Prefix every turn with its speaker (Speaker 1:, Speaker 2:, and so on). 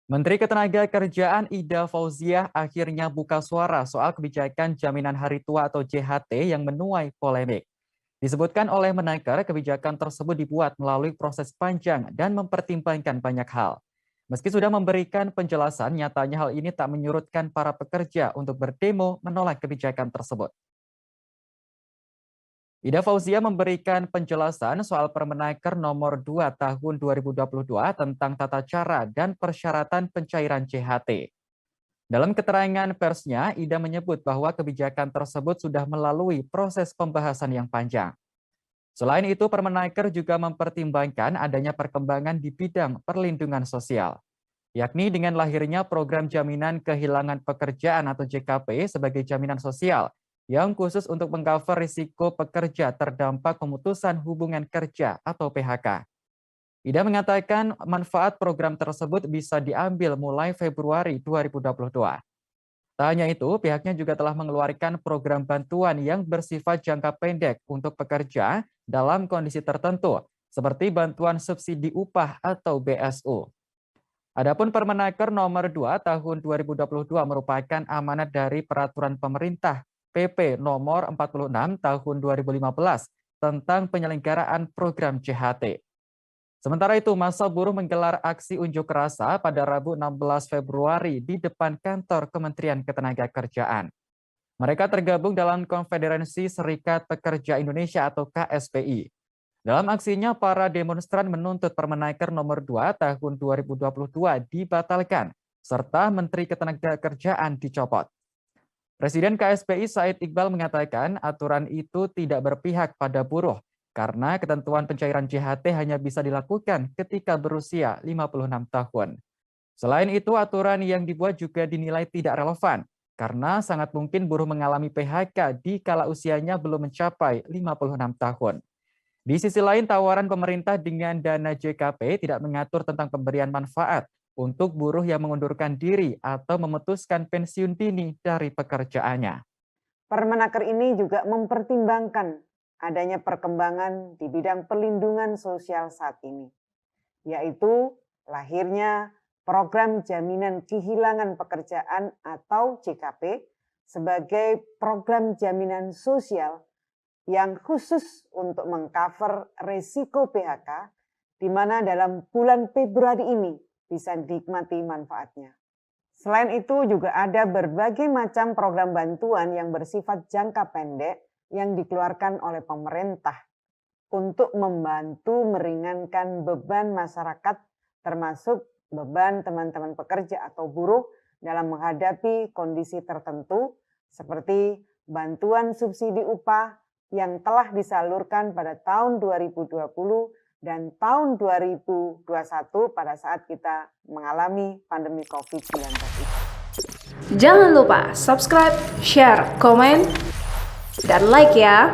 Speaker 1: Menteri Ketenagakerjaan Ida Fauziah akhirnya buka suara soal kebijakan jaminan hari tua atau JHT yang menuai polemik. Disebutkan oleh Menaker, kebijakan tersebut dibuat melalui proses panjang dan mempertimbangkan banyak hal. Meski sudah memberikan penjelasan, nyatanya hal ini tak menyurutkan para pekerja untuk berdemo menolak kebijakan tersebut. Ida Fauziah memberikan penjelasan soal Permenaker nomor 2 tahun 2022 tentang tata cara dan persyaratan pencairan JHT. Dalam keterangan persnya, Ida menyebut bahwa kebijakan tersebut sudah melalui proses pembahasan yang panjang. Selain itu, Permenaker juga mempertimbangkan adanya perkembangan di bidang perlindungan sosial, yakni dengan lahirnya program jaminan kehilangan pekerjaan atau JKP sebagai jaminan sosial yang khusus untuk mengcover risiko pekerja terdampak pemutusan hubungan kerja atau PHK. Ida mengatakan manfaat program tersebut bisa diambil mulai Februari 2022. Tak hanya itu, pihaknya juga telah mengeluarkan program bantuan yang bersifat jangka pendek untuk pekerja dalam kondisi tertentu, seperti bantuan subsidi upah atau BSU. Adapun Permenaker nomor 2 tahun 2022 merupakan amanat dari peraturan pemerintah PP nomor 46 tahun 2015 tentang penyelenggaraan program JHT. Sementara itu, massa buruh menggelar aksi unjuk rasa pada Rabu 16 Februari di depan kantor Kementerian Ketenagakerjaan. Mereka tergabung dalam Konfederasi Serikat Pekerja Indonesia atau KSPI. Dalam aksinya, para demonstran menuntut Permenaker nomor 2 tahun 2022 dibatalkan, serta Menteri Ketenagakerjaan dicopot. Presiden KSPI Said Iqbal mengatakan aturan itu tidak berpihak pada buruh, karena ketentuan pencairan JHT hanya bisa dilakukan ketika berusia 56 tahun. Selain itu, aturan yang dibuat juga dinilai tidak relevan, karena sangat mungkin buruh mengalami PHK di kala usianya belum mencapai 56 tahun. Di sisi lain, tawaran pemerintah dengan dana JKP tidak mengatur tentang pemberian manfaat untuk buruh yang mengundurkan diri atau memutuskan pensiun dini dari pekerjaannya.
Speaker 2: Permenaker ini juga mempertimbangkan adanya perkembangan di bidang perlindungan sosial saat ini, yaitu lahirnya program jaminan kehilangan pekerjaan atau JKP sebagai program jaminan sosial yang khusus untuk mengcover risiko PHK, di mana dalam bulan Februari ini bisa dinikmati manfaatnya. Selain itu juga ada berbagai macam program bantuan yang bersifat jangka pendek yang dikeluarkan oleh pemerintah untuk membantu meringankan beban masyarakat, termasuk beban teman-teman pekerja atau buruh dalam menghadapi kondisi tertentu seperti bantuan subsidi upah yang telah disalurkan pada tahun 2020 dan tahun 2021 pada saat kita mengalami pandemi COVID-19 itu.
Speaker 3: Jangan lupa subscribe, share, komen, dan like ya.